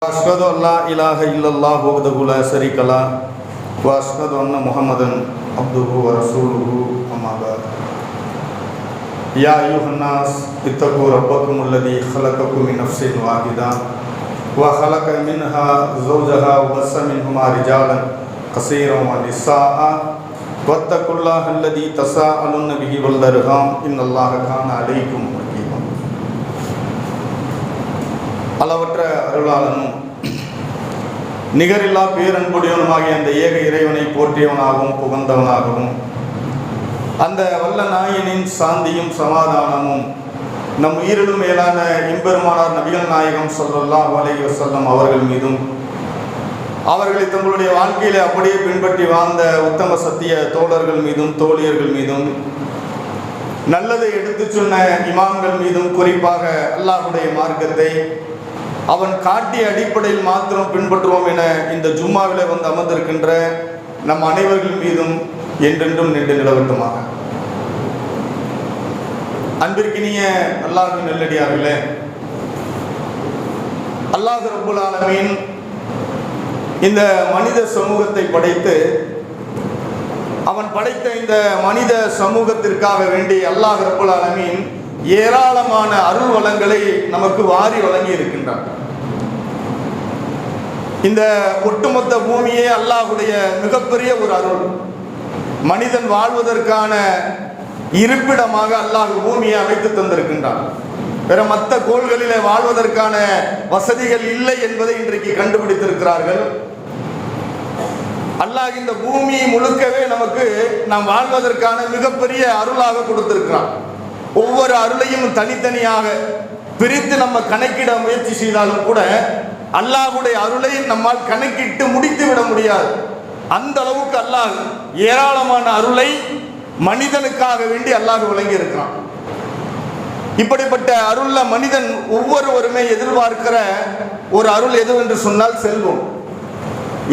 أشهد أن لا إله إلا الله وحده لا شريك له وأشهد أن محمدا عبده ورسوله أما بعد يا أيها الناس اتقوا ربكم الذي خلقكم من نفس واحدة وخلق منها زوجها وبث منهما رجالا كثيرا ونساء واتقوا الله الذي تساءلون به والأرحام إن الله كان عليكم رقيبا. அளவற்ற அருளாளனும் நிகரில்லா பேரன்புடையவனுமாகிய அந்த ஏக இறைவனை போற்றியவனாகவும் புகழ்ந்தவனாகவும் அந்த வல்ல நாயனின் சாந்தியும் சமாதானமும் நம் உயிரிலும் மேலான எம்பெருமானார் நபிகள் நாயகம் ஸல்லல்லாஹு அலைஹி வஸல்லம் அவர்கள் மீதும் அவர்களை தங்களுடைய வாழ்க்கையிலே அப்படியே பின்பற்றி வாழ்ந்த உத்தம சத்திய தோழர்கள் மீதும் தோழியர்கள் மீதும் நல்லதை எடுத்துச் சொன்ன இமாம்கள் மீதும் குறிப்பாக அல்லாஹ்வுடைய மார்க்கத்தை அவன் காட்டிய அடிப்படையில் மாத்திரம் பின்பற்றுவோம் என இந்த ஜும்மாவிலே வந்து அமர்ந்திருக்கின்ற நம் அனைவர்கள் மீதும் என்றென்றும் நின்று நிலவட்டுமாக. அன்பிற்கினிய அல்லாஹ்வின் நல்லடியார்களே, அல்லாஹ் ரப்புல் ஆலமீன் இந்த மனித சமூகத்தை படைத்து அவன் படைத்த இந்த மனித சமூகத்திற்காக வேண்டி அல்லாஹ் ரப்புல் ஆலமீன் ஏராளமான அருள் வளங்களை நமக்கு வாரி வழங்கி இருக்கின்றான். இந்த ஒட்டுமொத்த பூமியே அல்லாஹ்வுடைய மிகப்பெரிய ஒரு அருள். மனிதன் வாழ்வதற்கான இருப்பிடமாக அல்லாஹ் பூமியை அமைத்து தந்திருக்கின்றான். பிற மற்ற கோள்களிலே வாழ்வதற்கான வசதிகள் இல்லை என்பதை இன்றைக்கு கண்டுபிடித்திருக்கிறார்கள். அல்லாஹ் இந்த பூமி முழுக்கவே நமக்கு நாம் வாழ்வதற்கான மிகப்பெரிய அருளாக கொடுத்திருக்கிறான். ஒவ்வொரு அருளையும் தனித்தனியாக பிரித்து நம்ம கணக்கிட முயற்சி செய்தாலும் கூட அல்லாஹ்வுடைய அருளை நம்மால் கணக்கிட்டு முடித்து விட முடியாது. அந்த அளவுக்கு அல்லாஹ் ஏராளமான அருளை மனிதனுக்காக வேண்டி அல்லாஹ் வழங்கி இருக்கிறான். இப்படிப்பட்ட அருள்ல மனிதன் ஒவ்வொருவருமே எதிர்பார்க்கிற ஒரு அருள் எது என்று சொன்னால் செல்வம்.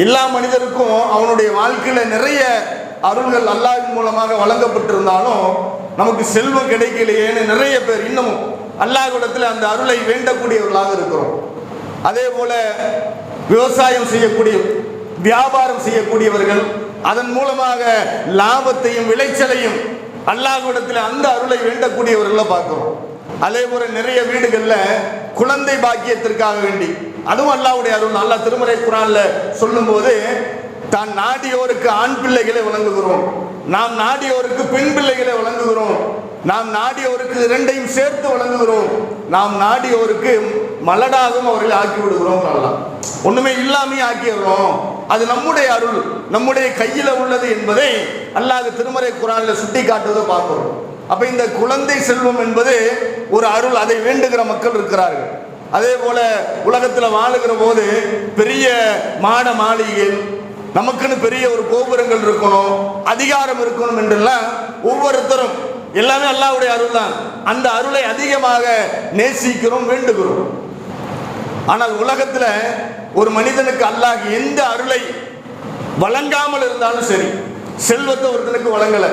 எல்லா மனிதருக்கும் அவனுடைய வாழ்க்கையில நிறைய அருள்கள் அல்லாஹ்வின் மூலமாக வழங்கப்பட்டிருந்தாலும் நமக்கு செல்வம் கிடைக்கலையேன்னு நிறைய பேர் இன்னமும் அல்லாஹ்விடத்தில் அந்த அருளை வேண்டக்கூடியவர்களாக இருக்கிறோம். அதே போல விவசாயம் செய்யக்கூடிய, வியாபாரம் செய்யக்கூடியவர்கள் அதன் மூலமாக லாபத்தையும் விளைச்சலையும் அல்லாஹ்விடத்தில் அந்த அருளை வேண்டக்கூடியவர்களை பார்க்கிறோம். அதே போல நிறைய வீடுகள்ல குழந்தை பாக்கியத்திற்காக வேண்டி, அதுவும் அல்லாஹ்வுடைய அருள். அல்லாஹ் திருமறை குர்ஆன்ல சொல்லும் போது தான் நாடியோருக்கு ஆண் பிள்ளைகளை வழங்குகிறோம், நாம் நாடியோருக்கு பெண் பிள்ளைகளை வழங்குகிறோம், நாம் நாடியோருக்கு இரண்டையும் சேர்த்து வழங்குகிறோம், நாம் நாடியோருக்கு மலடாகவும் அவர்களை ஆக்கி விடுகிறோம். ஒண்ணுமே இல்லாமே ஆக்கிடுறோம். அது நம்முடைய அருள், நம்முடைய கையில உள்ளது என்பதை அல்லாஹ் திருமறை குர்ஆன்ல சுட்டி காட்டுவதை பார்க்கிறோம். அப்ப இந்த குழந்தை செல்வம் என்பது ஒரு அருள், அதை வேண்டுகிற மக்கள் இருக்கிறார்கள். அதே போல உலகத்தில் வாழுகிற போது பெரிய மாட மாளிகைகள், நமக்குன்னு பெரிய ஒரு கோபுரங்கள் இருக்கணும், அதிகாரம் இருக்கணும் என்றெல்லாம் ஒவ்வொருத்தரும் எல்லாமே அல்லாஹ்வுடைய அருள் தான். அந்த அருளை அதிகமாக நேசிக்கிறோம், வேண்டுகிறோம். ஆனால் உலகத்தில் ஒரு மனிதனுக்கு அல்லாஹ் எந்த அருளை வழங்காமல் இருந்தாலும் சரி, செல்வத்தை ஒருத்தனுக்கு வழங்கலை,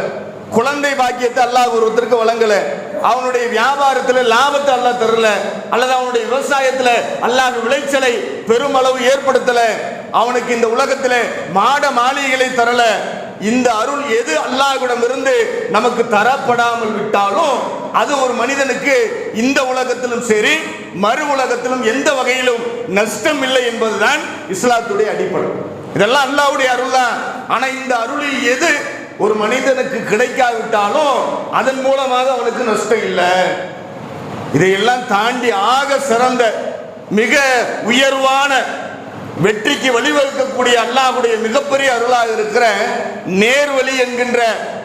குழந்தை பாக்கியத்தை அல்லாஹ் ஒருத்தருக்கு வழங்கலை, அவனுடைய வியாபாரத்தில் லாபத்தை அல்லாஹ் தரல, அல்லது அவனுடைய விவசாயத்தில் அல்லாஹ் விளைச்சலை பெருமளவு ஏற்படுத்தல, அவனுக்கு இந்த உலகத்தில் மாட மாளிகைகளை தரல, இந்த அருள் எது அல்லாஹ்விடம் இருந்து நமக்கு தரப்படாமல் விட்டாலும் அது ஒரு மனிதனுக்கு இந்த உலகத்திலும் சரி மறு உலகத்திலும் எந்த வகையிலும் நஷ்டம் இல்லை என்பதுதான் இஸ்லாத்துடைய அடிப்படை. இதெல்லாம் அல்லாஹ்வுடைய அருள் தான். ஆனா இந்த அருளில் எது ஒரு மனிதனுக்கு கிடைக்காவிட்டாலும் அதன் மூலமாக அவனுக்கு நஷ்டம் இல்லை. இதையெல்லாம் தாண்டி ஆக சிறந்த மிக உயர்வான வெற்றிக்கு வழிவகுக்கக்கூடிய அல்லாஹ்வுடைய மிகப்பெரிய அருளாக இருக்கிற நேர்வழி என்கின்ற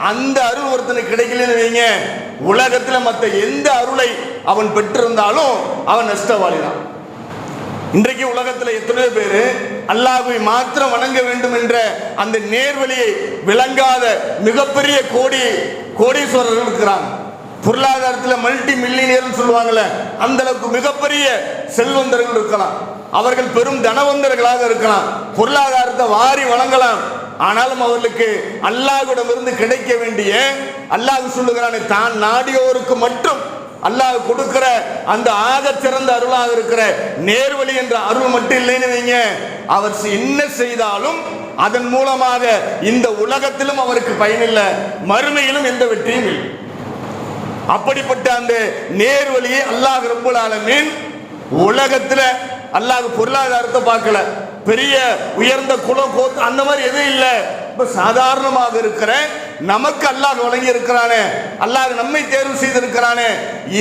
அந்த அருள் ஒருத்தனுக்கு கிடைக்கலன்னு வைங்க, உலகத்தில் மற்ற எந்த அருளை அவன் பெற்றிருந்தாலும் அவன் நஷ்டவாளி தான். இன்றைக்கு உலகத்தில் எத்தனையோ பேர் அல்லாஹ்வை மாத்திரம் வணங்க வேண்டும் என்ற அந்த நேர்வழியை விளங்காத மிகப்பெரிய கோடீஸ்வரர்கள் இருக்கிறாங்க. பொருளாதாரத்தில் மல்டி மில்லியனியர் சொல்லுவாங்கல்ல, அந்த அளவுக்கு மிகப்பெரிய செல்வந்தர்கள் இருக்கலாம், அவர்கள் பெரும் தனவந்தர்களாக இருக்கலாம், பொருளாதாரத்தை வாரி வழங்கலாம். ஆனாலும் அவர்களுக்கு அல்லாஹ்விடமிருந்து கிடைக்க வேண்டிய, அல்லாஹ் சொல்லுகிறானே, தான் நாடியோருக்கு மட்டும் அல்லாஹ் கொடுக்கிற அந்த ஆகச் சிறந்த அருளாக இருக்கிற நேர்வழி என்ற அருள் மட்டும் இல்லைன்னு வைங்க, அவர் என்ன செய்தாலும் அதன் மூலமாக இந்த உலகத்திலும் அவருக்கு பயனில்லை, மறுமையிலும் எந்த வெற்றியும் இல்லை. அப்படிப்பட்ட அந்த நேர்வழியை அல்லாஹ் ரப்பல் ஆலமீன் உலகத்துல அல்லாஹ் பொருளாதாரத்தை பார்க்கல, பெரிய உயர்ந்த குலம் கோத்து அந்த மாதிரி எதுவும் இல்லை. சாதாரணமாக இருக்கிற நமக்கு அல்லாஹ் வழங்கி இருக்கிறானே, அல்லாஹ் நம்மை தேர்வு செய்திருக்கிறானே,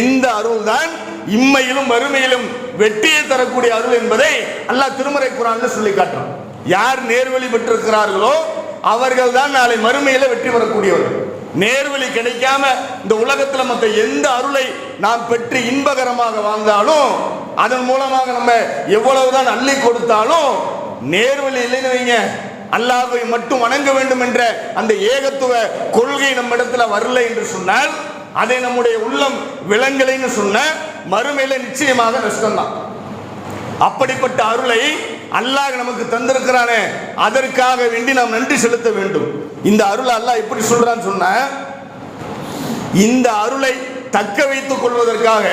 இந்த அருள் தான் இம்மையிலும் மறுமையிலும் வெற்றியை தரக்கூடிய அருள் என்பதை அல்லாஹ் திருமறை குர்ஆன்ல சொல்லி காட்டுறான். யார் நேர்வழி பெற்றிருக்கிறார்களோ அவர்கள் தான் நாளை மறுமையில வெற்றி பெறக்கூடியவர்கள். நேர்வழி கிடைக்காம இந்த உலகத்துல மற்ற எந்த அருளை நாம் பெற்று இன்பகரமாக வாழ்ந்தாலும், அதன் மூலமாக நம்ம எவ்வளவுதான் அள்ளி கொடுத்தாலும், நேர்வழி இல்லைன்னு வைங்க, அல்லாஹ்வை மட்டும் வணங்க வேண்டும் என்ற அந்த ஏகத்துவ கொள்கை நம்ம இடத்துல வரல என்று சொன்னால், அதை நம்முடைய உள்ளம் விளங்கலைன்னு சொன்ன மறுமையில நிச்சயமாக நஷ்டம்தான். அப்படிப்பட்ட அருளை அல்லாஹ் நமக்கு தந்திருக்கிறானே, அதற்காக வேண்டி நாம் நன்றி செலுத்த வேண்டும். இந்த அருளை அல்லாஹ் எப்படி சொல்றான்னு சொன்ன, இந்த அருளை தக்க வைத்துக் கொள்வதற்காக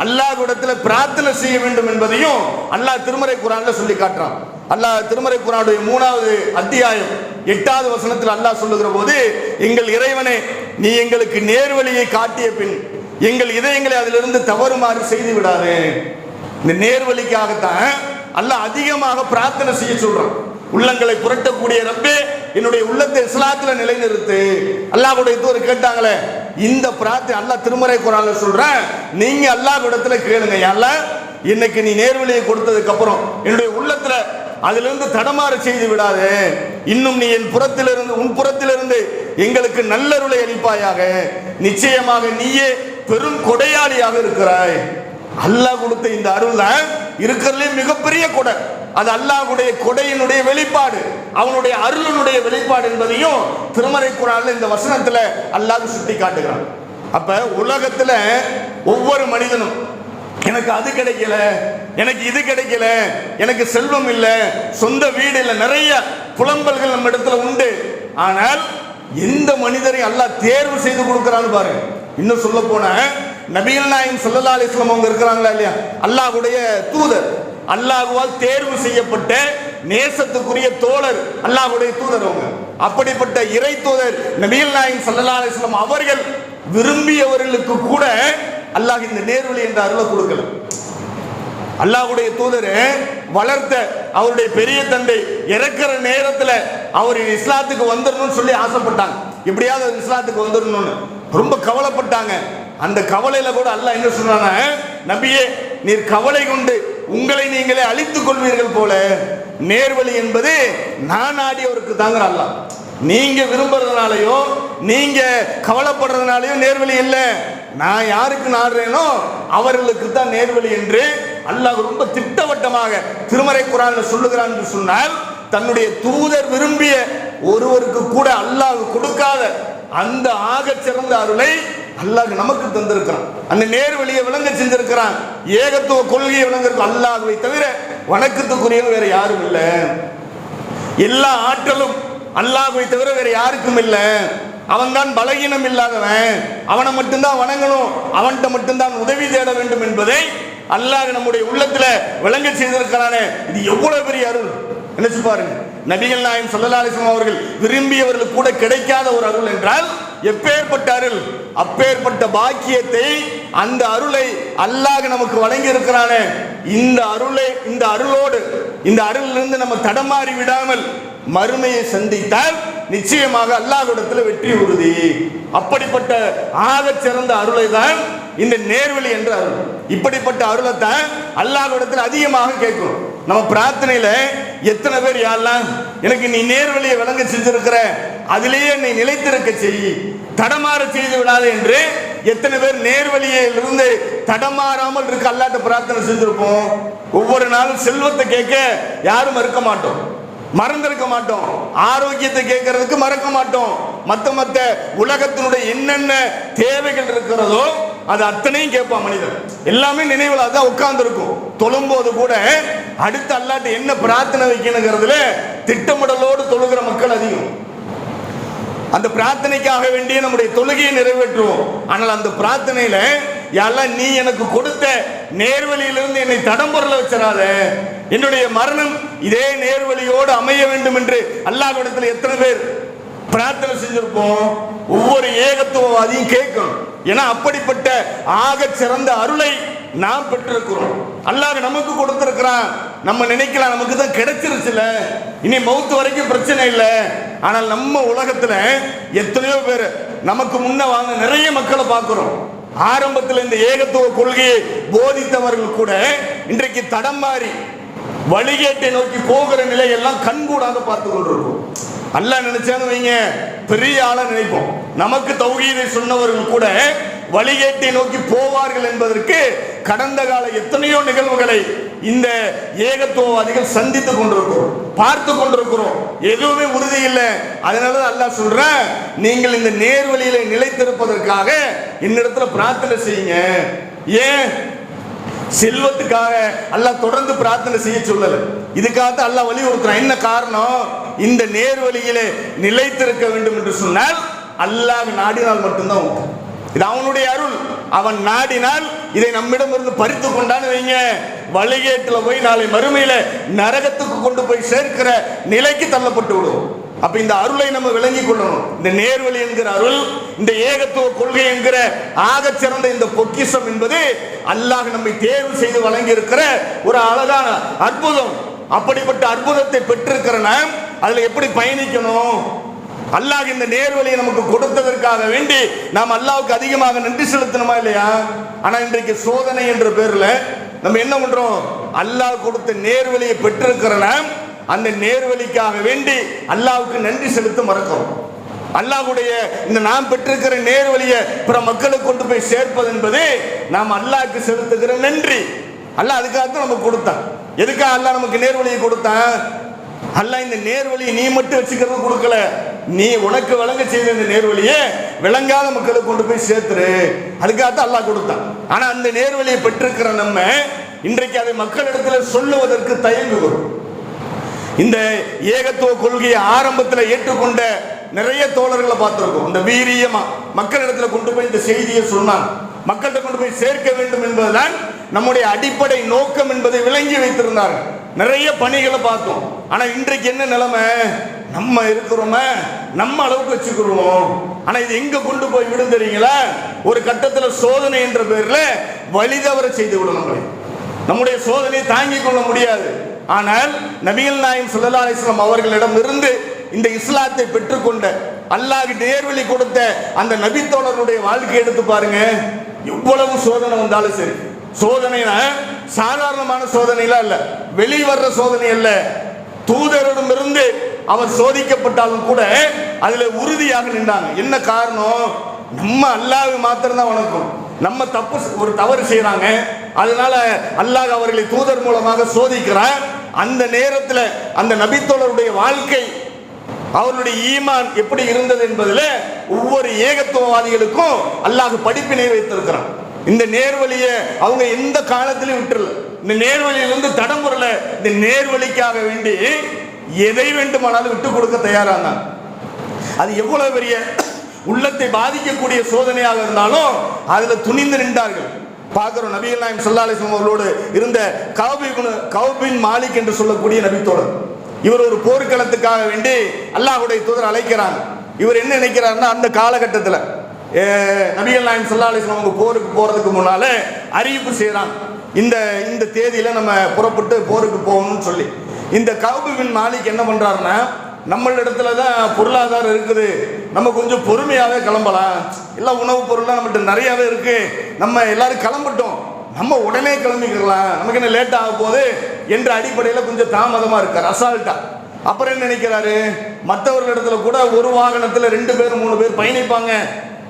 அல்லாஹ்விடத்தில் பிரார்த்தனை செய்ய வேண்டும் என்பதையும் அல்லாஹ் திருமறை குர்ஆன்ல சொல்லி காட்டுறான். அல்லாஹ் திருமறை குர்ஆனுடைய 3வது அத்தியாயம் 8வது வசனத்தில் அல்லாஹ் சொல்லுகிற போது, எங்கள் இறைவனே, நீ எங்களுக்கு நேர்வழியை காட்டிய பின் எங்கள் இதயங்களை அதிலிருந்து தவறுமாறு செய்து விடாதே. இந்த நேர்வழிக்காகத்தான் அல்லாஹ் அதிகமாக பிரார்த்தனை செய்ய சொல்றான். உள்ளங்களை புரட்டக்கூடிய ரப்பே, என்னுடைய உள்ளத்தை இஸ்லாத்துல நிலைநிறுத்து. அல்லாஹ்வுடைய தூதர் கேட்டாங்களே, இந்த பிரார்த்தனை அல்லாஹ் திருமறை குர்ஆன்ல சொல்றேன், நீங்க அல்லாஹ்விடத்துல கேளுங்க, அல்லாஹ் இன்னைக்கு நீ நேர்வழியை கொடுத்ததுக்கு அப்புறம் என்னுடைய உள்ளத்துல அதிலிருந்து தடமாற செய்து விடாதே. இன்னும் நீ என் புறத்திலிருந்து உன் புறத்திலிருந்து எங்களுக்கு நல்லருளை அளிப்பாயாக. நிச்சயமாக நீயே பெரும் கொடையாளியாக இருக்கிறாய். அல்லாஹ் கொடுத்த இந்த அருள் தான் இருக்கிறதுலே மிகப்பெரிய கொடை. அது அல்லாஹ்வுடைய கொடையினுடைய வெளிப்பாடு, அவனுடைய அருளினுடைய வெளிப்பாடு என்பதையும் திருமறை குர்ஆன்ல இந்த வசனத்துல அல்லாஹ் சுட்டி காட்டுகிறான். அப்ப உலகத்துல ஒவ்வொரு மனிதனும் எனக்கு அது கிடைக்கல, எனக்கு இது கிடைக்கல, எனக்கு செல்வம் இல்லை, சொந்த வீடு இல்லை, நிறைய புலம்பல்கள் நம்ம இடத்துல உண்டு. ஆனால் எந்த மனிதரை அல்லாஹ் தேர்வு செய்து கொடுக்கிறான்னு பாரு. இன்னும் சொல்ல போன நபிகள் நாயகம் ஸல்லல்லாஹு அலைஹி வஸல்லம் அவங்க இருக்கிறாங்களா இல்லையா, அல்லாஹ்வுடைய தூதர், அல்லாஹ்வால் தேர்வு செய்யப்பட்ட நேசத்துக்குரிய தோழர், அல்லாஹ்வுடைய தூதர் அவங்க. அப்படிப்பட்ட இறை தூதர் நபிகள் நாயகம் ஸல்லல்லாஹு அலைஹி வஸல்லம் அவர்கள் விரும்பியவர்களுக்கு கூட அல்லாஹ் இந்த நேர்வழி என்ற அருளை கொடுக்கல. அல்லாஹ்வுடைய தூதர் வளர்த்த அவருடைய பெரிய தந்தை இறக்கிற நேரத்தில் அவர் இஸ்லாத்துக்கு வந்துடணும்னு சொல்லி ஆசைப்பட்டாங்க, எப்படியாவது இஸ்லாத்துக்கு வந்துடணும்னு ரொம்ப கவலைப்பட்டாங்க. அந்த கவலையில கூட அல்லாஹ் என்ன சொன்னானா, நபியே நீர் கவலை கொண்டு உங்களை நீங்களே அழித்துக் கொள்வீர்கள் போல, நேர்வழி என்பது நான் நாடியவருக்கு தாங்கிற அல்லாஹ். நீங்க விரும்புறதுனாலயோ நீங்க கவலைப்படுறதுனாலயோ நேர்வழி இல்லை, நான் யாருக்கு நாடுறேனோ அவர்களுக்கு தான் நேர்வழி என்று அல்லாஹ் ரொம்ப திட்டவட்டமாக திருமறை குர்ஆன்ல சொல்லுகிறான் என்று சொன்னால், தன்னுடைய தூதர் விரும்பிய ஒருவருக்கு கூட அல்லாஹ் கொடுக்காத அந்த ஆகச் சிறந்த அருளை அல்லாஹ் நமக்கு தந்திருக்கிறான். அந்த நேர்வழியை விளங்க செஞ்சிருக்கிறான். ஏகத்துவ கொள்கையை விளங்க அல்லாஹ்வை தவிர வணக்கத்துக்குரியவன் வேற யாரும் இல்லை. எல்லா ஆற்றலும் அல்லாஹ்வை தவிர வேற யாருக்கும் இல்லை. அவன் தான் பலகீனம் இல்லாதவன், அவனை மட்டும்தான் வணங்கணும், அவன்கிட்ட மட்டும்தான் உதவி தேட வேண்டும் என்பதை அல்லாஹ் நம்முடைய உள்ளத்துல விளங்க செய்திருக்கிறானே, இது எவ்வளவு பெரிய அருள் நினைச்சு பாருங்க. நபிகள் நாயகம் ஸல்லல்லாஹு அலைஹி வஸல்லம் அவர்கள் விரும்பியவர்களுக்கு கூட கிடைக்காத ஒரு அருள் என்றால் எப்பேற்பட்ட அருள். அப்பேற்பட்ட பாக்கியத்தை, அந்த அருளை அல்லாஹ் நமக்கு வழங்கி இருக்கிறானே, இந்த அருளை, இந்த அருளோடு, இந்த அருளிலிருந்து நம்ம தடமாறி விடாமல் மறுமையை சந்தித்தால் நிச்சயமாக அல்லாஹ்விடத்தில் வெற்றி உறுதி. அப்படிப்பட்ட ஆகச் சிறந்த அருளை தான் இந்த நேர்வழி என்ற அருள். இப்படிப்பட்ட அருளை தான் அல்லாஹ்விடத்தில் அதிகமாக கேட்கணும். நம்ம பிரார்த்தனையில எத்தனை பேர் யாரெல்லாம் எனக்கு நீ நேர்வழியை விளங்க செஞ்சிருக்கிற, அதிலேயே என்னை நிலைத்திருக்க செய், தடமாற செய்து விடாது என்று எத்தனை பேர் நேர்வழியில் இருந்து தடமாறாமல் இருக்க அல்லாஹ்ட்ட பிரார்த்தனை செஞ்சிருப்போம். ஒவ்வொரு நாளும் செல்வத்தை கேட்க யாரும் மறுக்க மாட்டோம், மறந்திருக்க மாட்டோம். ஆரோக்கியத்தை கேட்கறதுக்கு மறக்க மாட்டோம். மத்த உலகத்தினுடைய என்னென்ன தேவைகள் இருக்கிறதோ அது அத்தனையும் கேட்பான் மனிதன். எல்லாமே நினைவுல அதான் உட்கார்ந்து இருக்கும். தொழும்போது கூட அடுத்த அல்லாஹ்ட்ட என்ன பிரார்த்தனை வைக்கணுங்கிறதுல திட்டமிடலோடு தொழுகிற மக்கள் அதிகம். அந்த பிரார்த்தனைக்காக வேண்டிய நம்முடைய தொழுகையை நிறைவேற்றுவோம். ஆனால் அந்த பிரார்த்தனையில யாரெல்லாம் நீ எனக்கு கொடுத்த நேர்வழியிலிருந்து என்னை தடம்பொருள வச்சிடாத, என்னுடைய மரணம் இதே நேர்வழியோடு அமைய வேண்டும் என்று அல்லாஹ்விடத்தில் எத்தனை பேர் பிரார்த்தனை செஞ்சிருப்போம். ஒவ்வொரு ஏகத்துவவாதியும் கேட்கணும். ஏன்னா அப்படிப்பட்ட ஆக சிறந்த அருளை நாம் பெற்றிருக்கிறோம். அல்லாஹ் நமக்கு கொடுத்திருக்கிறான். நம்ம நினைக்கலாம் நமக்கு தான் கிடைச்சிருச்சுல, இனி மௌத்து வரைக்கும் பிரச்சனை இல்லை. ஆனால் நம்ம உலகத்துல எத்தனையோ பேர் நமக்கு முன்ன வாங்க நிறைய மக்களை பார்க்கிறோம். ஆரம்பத்தில் இந்த ஏகத்துவ கொள்கையை போதித்தவர்கள் கூட இன்றைக்கு தடம் மாறி வழிகேட்டை நோக்கி போகிற நிலையெல்லாம் கண்கூடாக பார்த்து கொண்டிருக்கும். அல்லாஹ் நினைச்சான்னு வைங்க, பெரிய ஆளா நினைப்போம். நமக்கு தௌஹீதை சொன்னவர்கள் கூட வழிகேட்டை நோக்கி போவார்கள் என்பதற்கு கடந்த கால எத்தனையோ நிகழ்வுகளை இந்த ஏகத்துவவாதிகள் சந்தித்துக் கொண்டிருக்கிறோம், பார்த்து கொண்டிருக்கிறோம். எதுவுமே உறுதி இல்லை. அதனால அல்லாஹ் சொல்ற, நீங்கள் இந்த நேர்வழியில நிலைத்திருப்பதற்காக என்னிடத்துல பிரார்த்தனை செய்யுங்க. ஏன்? செல்வத்துக்காக அல்லாஹ் தொடர்ந்து பிரார்த்தனை செய்ய சொல்லல, இதுக்காக அல்லாஹ் வலியுறுத்துறான். என்ன காரணம்? இந்த நேர்வழியிலே நிலைத்திருக்க வேண்டும் என்று சொன்னால் அல்லாஹ் நாடினால் மட்டும்தான் உண்டு. இது அவனுடைய அருள். அவன் நாடினால் இதை நம்மிடமிருந்து பறித்து கொண்டான்னு வைங்க, வழிகேட்டுல போய் நாளை மறுமையில நரகத்துக்கு கொண்டு போய் சேர்க்கிற நிலைக்கு தள்ளப்பட்டு விடுவோம். அப்ப இந்த அருளை நம்ம விளங்கி கொள்ளணும். இந்த நேர்வழி என்கிற அருள், இந்த ஏகத்துவ கொள்கை என்கிற ஆக சிறந்த இந்த பொக்கிஷம் என்பது அல்லாஹ் நம்மை தேர்வு செய்து வழங்கி இருக்கிற ஒரு அழகான அற்புதம். அப்படிப்பட்ட அற்புதத்தை பெற்றிருக்கிற நாம் அதுல எப்படி பயணிக்கணும்? அல்லாஹ் இந்த நேர்வழியை நமக்கு கொடுத்ததற்காக வேண்டி நாம் அல்லாஹ்வுக்கு அதிகமாக நன்றி செலுத்தணுமா இல்லையா? ஆனா இன்றைக்கு சோதனை என்ற பேர்ல நம்ம என்ன பண்றோம்? அல்லாஹ் கொடுத்த நேர்வழியை பெற்றிருக்கிற நாம் அந்த நேர்வழிக்காக வேண்டி அல்லாஹ்வுக்கு நன்றி செலுத்த மறக்கிறோம். அல்லாஹ்வுடைய இந்த நாம் பெற்றிருக்கிற நேர்வழியை பிற மக்களுக்கு கொண்டு போய் சேர்ப்பது என்பது நாம் அல்லாஹ்வுக்கு செலுத்துகிற நன்றி. அல்லாஹ் அதுக்காகத்தான் நமக்கு கொடுத்தான். எதுக்காக அல்லாஹ் நமக்கு நேர்வழியை கொடுத்தான்? அல்லாஹ் இந்த நேர்வழியை நீ மட்டும் வச்சுக்கிறது கொடுக்கல, நீ உனக்கு விளங்க செய்த இந்த நேர்வழியை விளங்காத மக்களுக்கு கொண்டு போய் சேர்த்துரு, அதுக்காகத்தான் அல்லாஹ் கொடுத்தான். ஆனா அந்த நேர்வழியை பெற்றிருக்கிற நம்ம இன்றைக்கு அதை மக்களிடத்தில் சொல்லுவதற்கு தயங்குகிறோம். இந்த ஏகத்துவ கொள்கையை ஆரம்பத்தில் ஏற்றுக்கொண்ட நிறைய தோழர்களை பார்த்திருக்கோம். இந்த வீரியமா மக்களிடத்துல கொண்டு போய் இந்த செய்தியை சொன்னாங்க, மக்கள்கிட்ட கொண்டு போய் சேர்க்க வேண்டும் என்பதுதான் நம்முடைய அடிப்படை நோக்கம் என்பதை விளங்கி வைத்திருந்தார்கள். நிறைய பணிகளை பார்த்தோம். ஆனா இன்றைக்கு என்ன நிலைமை? நம்ம இருக்கிறோமே, நம்ம அளவுக்கு வச்சுக்கிறோம். ஆனா இது எங்க கொண்டு போய் விடும் தெரியுங்களா? ஒரு கட்டத்தில் சோதனை என்ற பேர்ல வழிதவற செய்து விடும். நம்முடைய சோதனையை தாங்கிக் கொள்ள முடியாது. ஆனால் நபிகள் நாயகம் ஸல்லல்லாஹு அலைஹி வஸல்லம் அவர்களிடம் இருந்து இந்த இஸ்லாத்தை பெற்றுக்கொண்ட அல்லாஹ் நேர்வழி கொடுத்த அந்த நபித்தோழருடைய வாழ்க்கை எடுத்து பாருங்க. எவ்வளவு சோதனை வந்தாலும் சரி, சோதனைனா சாதாரணமான சோதனைலாம் இல்ல, வெளிவர்ற சோதனை அல்ல. தூதரிடமிருந்து அவர் சோதிக்கப்பட்டாலும் கூட அதுல உறுதியாக நின்றாங்க. என்ன காரணம்? நம்ம அல்லாஹ்வை மாத்திரம் தான் வணக்கம். நம்ம ஒரு தவறு செய்யறாங்க, அதனால அல்லாஹ் அவர்களை தூதர் மூலமாக சோதிக்கிறார். அந்த நேரத்தில் அந்த நபித்தோழருடைய வாழ்க்கை, அவருடைய ஈமான் எப்படி இருந்தது என்பதில் ஒவ்வொரு ஏகத்துவவாதிகளுக்கும் அல்லாஹ் படிப்பினை வைத்திருக்கிறான். இந்த நேர்வழியை அவங்க எந்த காலத்திலும் விட்டுறல, இந்த நேர்வழியிலிருந்து தடம்புறல, இந்த நேர்வழிக்காக வேண்டி எதை வேண்டுமானாலும் விட்டு கொடுக்க தயாரானாங்க. அது எவ்வளவு பெரிய உள்ளத்தை பாதிக்கக்கூடிய சோதனையாக இருந்தாலும் அதுல துணிந்து நின்றார்கள். பார்க்கிறோம், நபிகள் நாயகம் ஸல்லல்லாஹு அலைஹி வஸல்லம் அவர்களோடு இருந்த கஅப் பின் மாலிக் என்று சொல்லக்கூடிய நபித்தோழர். இவர் ஒரு போர்க்களத்துக்காக வேண்டி அல்லாஹ்வுடைய தூதர் அழைக்கிறாங்க. இவர் என்ன நினைக்கிறாருன்னா, அந்த காலகட்டத்தில் நபிகள் நாயகம் ஸல்லல்லாஹு அலைஹி வஸல்லம் போருக்கு போறதுக்கு முன்னால அறிவிப்பு செய்யறாங்க, இந்த தேதியில நம்ம புறப்பட்டு போருக்கு போகணும்னு சொல்லி. இந்த கஅப் பின் மாலிக் என்ன பண்றாருன்னா, நம்மளிடத்துல தான் பொருளாதாரம் இருக்குது, நம்ம கொஞ்சம் பொறுமையாகவே கிளம்பலாம், எல்லாம் உணவுப் பொருள்லாம் நம்மகிட்ட நிறையாவே இருக்கு, நம்ம எல்லாரும் கிளம்பட்டோம், நம்ம உடனே கிளம்பிக்கலாம், நமக்கு என்ன லேட் ஆக போகுது என்ற அடிப்படையில் கொஞ்சம் தாமதமா இருக்கார், அசால்ட்டா. அப்புறம் என்ன நினைக்கிறாரு, மற்றவர்களிடத்துல கூட ஒரு வாகனத்தில் 2 பேர் 3 பேர் பயணிப்பாங்க,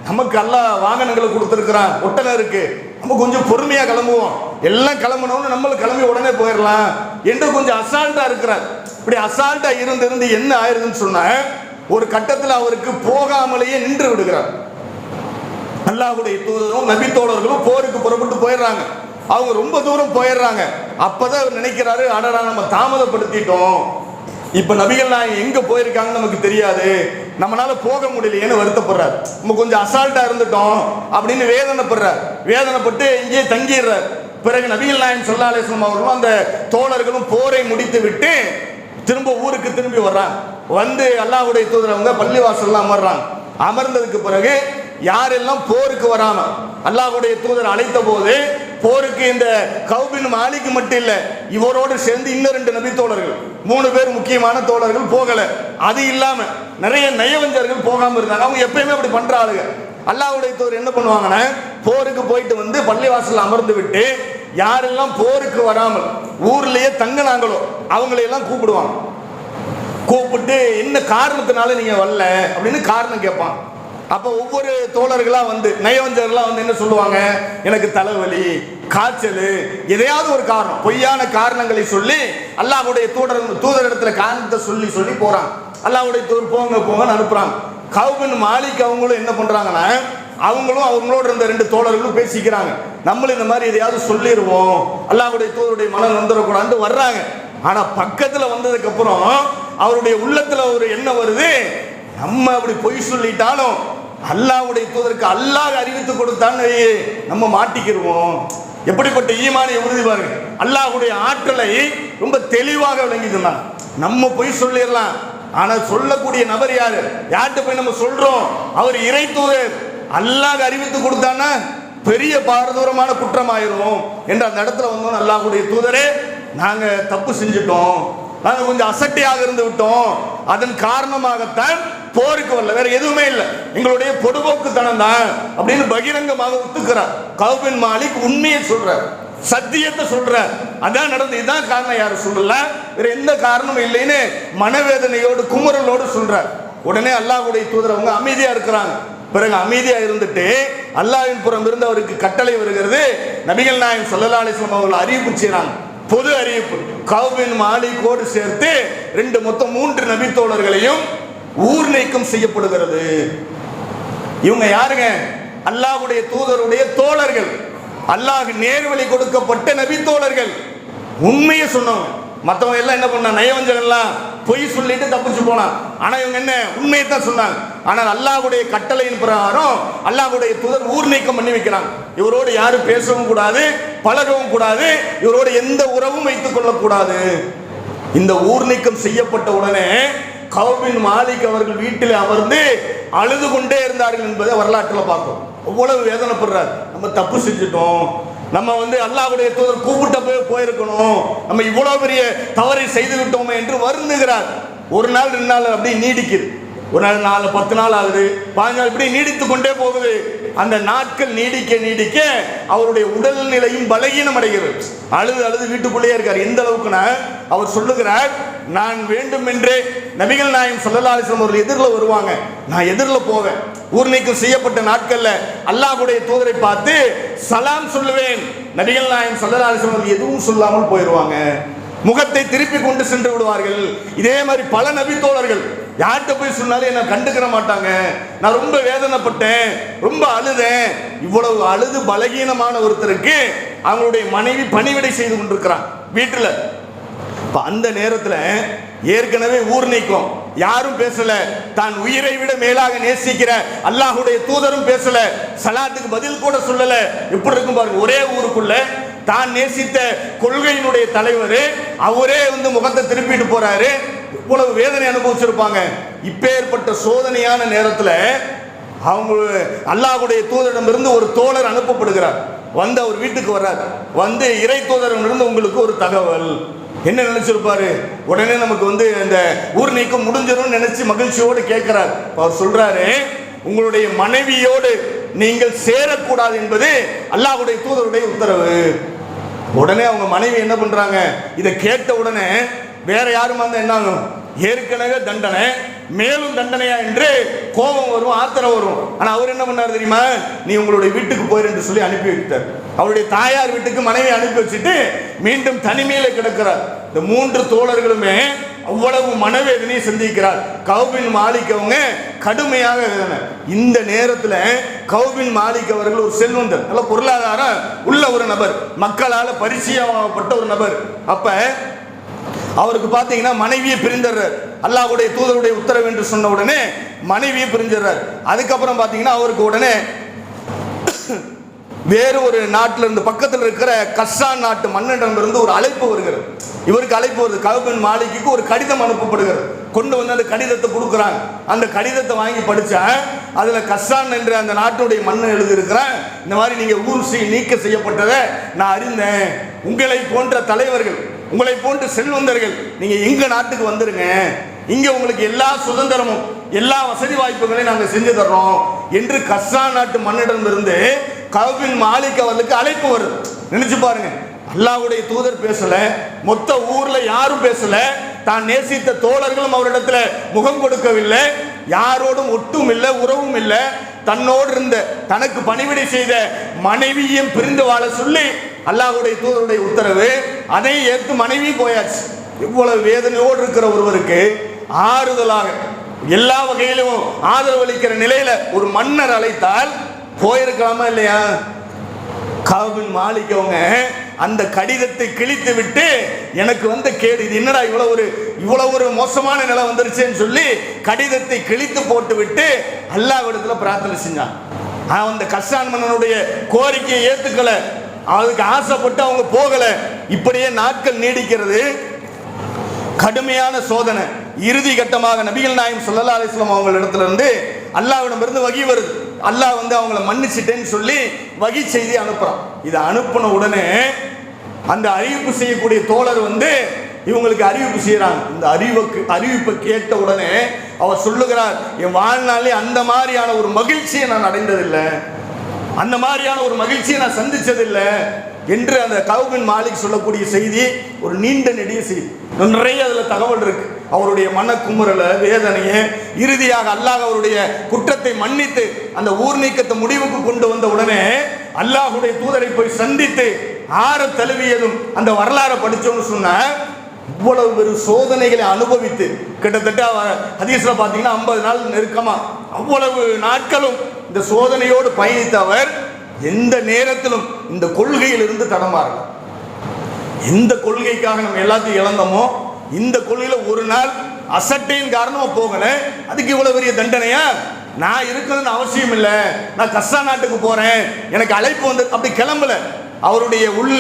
நமக்கு எல்லாம் வாகனங்களை கொடுத்துருக்கிறான், ஒட்டகம் இருக்கு, நம்ம கொஞ்சம் பொறுமையா கிளம்புவோம், எல்லாம் கிளம்பணும்னு நம்மளும் கிளம்பி உடனே போயிடலாம் என்று கொஞ்சம் அசால்ட்டா இருக்கிறார். இப்படி அசால்ட்டா இருந்து என்ன ஆயிருதுன்னு சொன்ன, ஒரு கட்டத்தில் அவருக்கு போகாமலேயே நின்று விடுகிறார். அல்லாஹ்வுடைய தூதரும் நபித்தோழர்களும் போருக்கு புறப்பட்டு போயிடுறாங்க. அவங்க ரொம்ப தூரம் போயிடுறாங்க. அப்பதான் அவர் நினைக்கிறாரு, அடடா நம்ம தாமதப்படுத்திட்டோம், இப்ப நபிகள் நாயகம் எங்க போயிருக்காங்கன்னு நமக்கு தெரியாது, நம்மளால போக முடியலையேன்னு வருத்தப்படுறார். நம்ம கொஞ்சம் அசால்ட்டா இருந்துட்டோம் அப்படின்னு வேதனைப்பட்டு இங்கே தங்கிடுறார். பிறகு நபிகள் நாயகம் ஸல்லல்லாஹு அலைஹி வஸல்லம் அவர்களும் அந்த தோழர்களும் போரை முடித்து விட்டு திரும்ப ஊருக்கு திரும்பி வர்றாங்க. வந்து அல்லாஹ்வுடைய தூதர் அவங்க பள்ளிவாசல்ல அமர்றாங்க. அமர்ந்ததுக்கு பிறகு யாரெல்லாம் போருக்கு வராம அல்லாஹ்வுடைய தூதர் அழைத்த போது போருக்கு இந்த கஅப் பின் மாலிக் மட்டும் இல்ல, இவரோடு சேர்ந்து இன்னும் 2 நபி தோழர்கள் 3 பேர் முக்கியமான தோழர்கள் போகல. அது இல்லாம நிறைய நயவஞ்சர்கள் போகாம இருந்தாங்க. அவங்க எப்பயுமே அப்படி பண்ற ஆளுங்க. அல்லாஹ்வுடைய தூதர் என்ன பண்ணுவாங்கன்னா, போருக்கு போயிட்டு வந்து பள்ளிவாசல்ல அமர்ந்து விட்டு யாரெல்லாம் போருக்கு வராமல் ஊர்லயே தங்கினாங்களோ அவங்களையெல்லாம் கூப்பிடுவாங்க. கூப்பிட்டு என்ன காரணத்தினால நீங்க வரல அப்படின்னு காரணம் கேட்பான். அப்ப ஒவ்வொரு தோழர்களா வந்து நயவஞ்சர்களா வந்து என்ன சொல்லுவாங்க, எனக்கு தலைவலி, காய்ச்சல், எதையாவது ஒரு காரணம், பொய்யான காரணங்களை சொல்லி அல்லாஹ்வுடைய தூதர் இடத்துல காரணத்தை சொல்லி போறாங்க. அல்லாஹ்வுடைய தூதர் போங்கன்னு அனுப்புறாங்க. கஅப் பின் மாலிக் அவங்களும் என்ன பண்றாங்கன்னா, அவங்களோட இருந்த 2 தோழர்களும் பேசிக்கிறாங்க. நம்மளும் இந்த மாதிரி எதையாவது சொல்லிடுவோம், அல்லாஹ்வுடைய தூதருடைய மனம் வந்துடக்கூடாதுன்னு வர்றாங்க. ஆனா பக்கத்துல வந்ததுக்கு அப்புறம் அவருடைய உள்ளத்துல ஒரு எண்ணம் வருது, நம்ம அப்படி பொய் சொல்லிட்டாலும் அல்லாஹ்வுடைய தூதருக்கு அல்லாஹ் அறிவித்து கொடுத்தான்னு நம்ம மாட்டிக்கிடுவோம். எப்படிப்பட்ட ஈமானிய உறுதி பாருங்க. அல்லாஹ்வுடைய ஆற்றலை ரொம்ப தெளிவாக விளங்கிதுதான். நம்ம பொய் சொல்லிடலாம், ஆனா சொல்லக்கூடிய நபர் யாரு, யார்கிட்ட போய் நம்ம சொல்றோம், அவர் இறை தூதர், அல்லாஹ் அறிவித்து கொடுத்தான்னா பெரிய பாரதூரமான குற்றம் ஆயிரும் என்று அந்த இடத்துல வந்தோம். அல்லாஹ்வுடைய தூதரே, நாங்க தப்பு செஞ்சுட்டோம், நாங்க கொஞ்சம் அசட்டையாக இருந்து விட்டோம், அதன் காரணமாகத்தான் போருக்கு வரல, வேற எதுவுமே இல்லை, எங்களுடைய பொடுபோக்குத்தனம் தான் அப்படின்னு பகிரங்கமாக ஒத்துக்கிறார். கஅப் பின் மாலிக் உண்மையை சொல்றார், சத்தியத்தை சொல்றார். அதான் நடந்து, இதான் காரணம், யாரும் சொல்லல, வேற எந்த காரணமும் இல்லைன்னு மனவேதனையோடு குமுறலோடு சொல்றார். உடனே அல்லாஹ்வுடைய தூதர் அவங்க அமைதியா இருக்கிறாங்க. பிறகு அமைதியா இருந்துட்டு அல்லாஹ்வின் புறம் இருந்து அவருக்கு கட்டளை வருகிறது. நபிகள் நாயகம் ஸல்லல்லாஹு அலைஹி வஸல்லம் அவர்கள் அறிவிப்பு செய்றாங்க, பொது அறிவிப்பு. கஅப் பின் மாலிக்கோடு சேர்த்து மொத்தம் 3 நபி தோழர்களையும் ஊர் நீக்கம் செய்யப்படுகிறது. இவங்க யாருங்க, அல்லாஹ்வுடைய தூதருடைய தோழர்கள், அல்லாஹ் நேர்வழி கொடுக்கப்பட்ட நபி தோழர்கள், உண்மையை சொன்னவங்க. மற்றவங்க எல்லாம் என்ன பண்ண, நயவஞ்சகன் எல்லாம் பொய் சொல்லிட்டு தப்பிச்சு போனான். ஆனா இவங்க என்ன, உண்மையை தான் சொன்னாங்க. ஆனால் அல்லாஹ்வுடைய கட்டளையின் பிரகாரம் அல்லாஹ்வுடைய தூதர் ஊர் நீக்கம் பண்ணி வைக்கிறாங்க. இவரோடு யாரும் பேசவும் கூடாது, பழகவும் கூடாது, இவரோடு எந்த உறவும் வைத்துக் கொள்ளக்கூடாது. இந்த ஊர் நீக்கம் செய்யப்பட்ட உடனே கஅப் பின் மாலிக் அவர்கள் வீட்டில் அமர்ந்து அழுது கொண்டே இருந்தார்கள் என்பதை வரலாற்றில் பார்க்கும். அவ்வளவு வேதனைப்படுறார், நம்ம தப்பு செஞ்சுட்டோம், நம்ம அல்லாஹ்வுடைய தூதர் கூப்பிட்ட போயிருக்கணும், நம்ம இவ்வளவு பெரிய தவறை செய்து விட்டோமே என்று வருந்துகிறார். ஒரு நாள் 2 நாள் அப்படி நீடிக்குது, ஒரு நாள் 4 10 நாள் ஆகுது, 15 நாள், இப்படி நீடித்து கொண்டே போகுது. அந்த நாட்கள் நீடிக்க அவருடைய உடல்நிலையும் பலகீனம் அடைகிறது. அழுது வீட்டுக்குள்ளேயே இருக்கார். எந்த அளவுக்குன்னா அவர் சொல்லுகிறார், நான் வேண்டும் என்றே நபிகள் நாயகம் ஸல்லல்லாஹு அலைஹி வஸல்லம் அவர்கள் எதிரில் வருவாங்க, நான் எதிரில் போவேன். ஊர் நீக்கம் செய்யப்பட்ட நாட்கள்ல அல்லாஹ்வுடைய தூதரை பார்த்து சலாம் சொல்லுவேன். நபிகள் நாயகம் ஸல்லல்லாஹு அலைஹி வஸல்லம் எதுவும் சொல்லாமல் போயிடுவாங்க, முகத்தை திருப்பி கொண்டு சென்று விடுவார்கள். இதே மாதிரி பல நபி தோழர்கள் யார்கிட்ட போய் சொன்னாலும் என்ன கண்டுக்கிற மாட்டாங்க. நான் ரொம்ப வேதனைப்பட்டேன், ரொம்ப அழுதேன். இவ்வளவு அழுது பலகீனமான ஒருத்தருக்கு அவங்களுடைய மனைவி பணிவிடை செய்து கொண்டிருக்கிறான் வீட்டுல. அந்த நேரத்துல ஏற்கனவே ஊர் நீக்கம், யாரும் பேசல, தான் உயிரை விட மேலாக நேசிக்கிற அல்லாஹ்வுடைய தூதரும் பேசல, சலாத்துக்கு பதில் கூட சொல்லல. எப்படி இருக்கும் பாருங்க, ஒரே ஊருக்குள்ள தான் நேசித்த கொள்கையினுடைய தலைவர் அவரே முகத்தை திருப்பிட்டு போறாரு. இவ்வளவு வேதனை அனுபவிச்சிருப்பாங்க. இப்பேற்பட்ட சோதனையான நேரத்தில் அவங்க அல்லாஹ்வுடைய தூதரிடமிருந்து ஒரு தோழர் அனுப்பப்படுகிறார். அவர் வீட்டுக்கு வர்றார். இறை தூதரிடமிருந்து உங்களுக்கு ஒரு தகவல். என்ன நினைச்சிருப்பாரு, உடனே நமக்கு இந்த ஊர் நீக்கம் முடிஞ்சிடும் நினைச்சு மகிழ்ச்சியோடு கேட்கிறார். அவர் சொல்றாரு, உங்களுடைய மனைவியோடு நீங்கள் சேரக்கூடாது என்பது அல்லாஹ்வுடைய தூதருடைய உத்தரவு. உடனே அவங்க மனைவி என்ன பண்றாங்க, இதை கேட்ட உடனே வேற யாரும் என்ன ஆகும், ஏற்கனவே தண்டனை மேலும் தண்டனையா என்று கோபம் வரும், ஆத்திரம் வரும். ஆனா அவர் என்ன பண்ணார் தெரியுமா, நீ உங்களுடைய வீட்டுக்கு போயிரு என்று சொல்லி அனுப்பி வைத்தார். அவருடைய தாயார் வீட்டுக்கு மனைவி அனுப்பி வச்சுட்டு மீண்டும் தனிமையில கிடக்கிறார். இந்த 3 தோழர்களுமே அவ்வளவு மனவேதனையை சந்திக்கிறார். கஅப் பின் மாலிக் அவங்க கடுமையாக வேதனை. இந்த நேரத்தில் கஅப் பின் மாலிக் அவர்கள் ஒரு செல்வந்தர், நல்ல பொருளாதாரம் உள்ள ஒரு நபர், மக்களால் பரிச்சயமாகப்பட்ட ஒரு நபர். அப்ப அவருக்கு பார்த்தீங்கன்னா மனைவியை பிரிந்தர்றார். அல்லாஹ்வுடைய தூதருடைய உத்தரவு என்று சொன்ன உடனே மனைவியை பிரிஞ்சிடறார். அதுக்கப்புறம் பார்த்தீங்கன்னா அவருக்கு உடனே வேறு ஒரு நாட்டில இருந்து பக்கத்தில் இருக்கிற கஸ்ஸான் நாட்டு மன்னனிடமிருந்து ஒரு அழைப்பு வருகிறது. இவருக்கு அழைப்பு வருது. கஅப் பின் மாலிக்கு ஒரு கடிதம் அனுப்பப்படுகிறது. கொண்டு வந்து அந்த கடிதத்தை கொடுக்குறாங்க. அந்த கடிதத்தை வாங்கி படிச்சா அதுல கஸ்ஸான் என்ற அந்த நாட்டுடைய மன்னன் எழுதியிருக்கிறான், இந்த மாதிரி நீங்க ஊர் நீக்க செய்யப்பட்டதை நான் அறிந்தேன். உங்களை போன்ற தலைவர்கள், உங்களை போன்ற செல்வந்தர்கள் நீங்க எங்க நாட்டுக்கு வந்துருங்க, இங்க உங்களுக்கு எல்லா சுதந்திரமும் எல்லா வசதி வாய்ப்புகளையும் நாங்க செஞ்சு தர்றோம் என்று கஸ்ஸான் நாட்டு மன்னிடமிருந்து கஅப் பின் மாலிக் அவர்களுக்கு அழைப்பு வருது. நினைச்சு பாருங்க, அல்லாஹ்வுடைய தூதர் பேசல, மொத்த ஊர்ல யாரும் பேசல, தான் நேசித்த தோழர்களும் அவரிடத்துல முகம் கொடுக்கவில்லை, யாரோடும் ஒட்டும் இல்லை, உறவும் இல்லை, தன்னோடு இருந்த தனக்கு பணிவிடை செய்த மனைவியும் பிரிந்து வாழ சொல்லி அல்லாஹ்வுடைய தூதருடைய உத்தரவு, அதை ஏற்று மனைவி போயாச்சு. இவ்வளவு வேதனையோடு இருக்கிற ஒருவருக்கு ஆறுதலாக எல்லா வகையிலும் ஆதரவளிக்கிற நிலையில ஒரு மன்னர் அழைத்தால் போயிருக்கலாமா இல்லையா? கஅப் பின் மாலிக் அவங்க அந்த கடிதத்தை கிழித்து விட்டு, எனக்கு வந்த கேடு இது என்னடா இவ்வளவு ஒரு மோசமான நிலை வந்துருச்சுன்னு சொல்லி கடிதத்தை கிழித்து போட்டு விட்டு அல்லாஹ்விடத்துல பிரார்த்தனை செஞ்சான். அந்த கஸ்ஸான் மன்னனுடைய கோரிக்கையை ஏத்துக்கல, அதுக்கு ஆசைப்பட்டு அவங்க போகல. இப்படியே நாட்கள் நீடிக்கிறது. கடுமையான சோதனை. இறுதி கட்டமாக நபிகள் நாயகம் ஸல்லல்லாஹு அலைஹி வஸல்லம் அவங்க இடத்துல இருந்து அல்லாஹ்விடமிருந்து வகி வருது. அல்லாஹ் அவங்கள மன்னிச்சிட்டேன்னு சொல்லி வகி செய்தி அனுப்புறான். இதை அனுப்பின உடனே அந்த அறிவிப்பு செய்யக்கூடிய தோழர் இவங்களுக்கு அறிவிப்பு செய்யறாங்க. இந்த அறிவிப்பை கேட்ட உடனே அவர் சொல்லுகிறார், என் வாழ்நாளே அந்த மாதிரியான ஒரு மகிழ்ச்சியை நான் அடைந்ததில்லை, அந்த மாதிரியான ஒரு மகிழ்ச்சியை நான் சந்திச்சதில்லை என்று அந்த கஅப் பின் மாலிக் சொல்லக்கூடிய செய்தி ஒரு நீண்ட நெடிய செய்தி. நிறைய அதுல தகவல் இருக்கு. அவருடைய மனக்குமுறல வேதனையை இறுதியாக அல்லாஹ் அவருடைய குற்றத்தை மன்னித்து அந்த ஊர் நீக்கத்தை முடிவுக்கு கொண்டு வந்த உடனே அல்லாஹ்வுடைய தூதரை போய் சந்தித்து ஆற தழுவியதும் அந்த வரலாறை படிச்சோன்னு சொன்ன, இவ்வளவு பெரும் சோதனைகளை அனுபவித்து கிட்டத்தட்ட ஹதீஸ்ல பாத்தீங்கன்னா 50 நாள் நெருக்கமா அவ்வளவு நாட்களும் இந்த சோதனையோடு பயணித்த அவர் எந்த நேரத்திலும் இந்த கொள்கையில் இருந்து தடமாறல. எந்த கொள்கைக்காக நம்ம எல்லாத்தையும் இழந்தோமோ இந்த கொள்கையில ஒரு நாள் அசட்டையின் காரணமா போகல. அதுக்கு இவ்வளவு பெரிய தண்டனையா? நான் இருக்கணும்னு அவசியம் இல்லை, நான் கஸ்ஸான் நாட்டுக்கு போறேன், எனக்கு அழைப்பு வந்து அப்படி கிளம்பல. அவருடைய உள்ள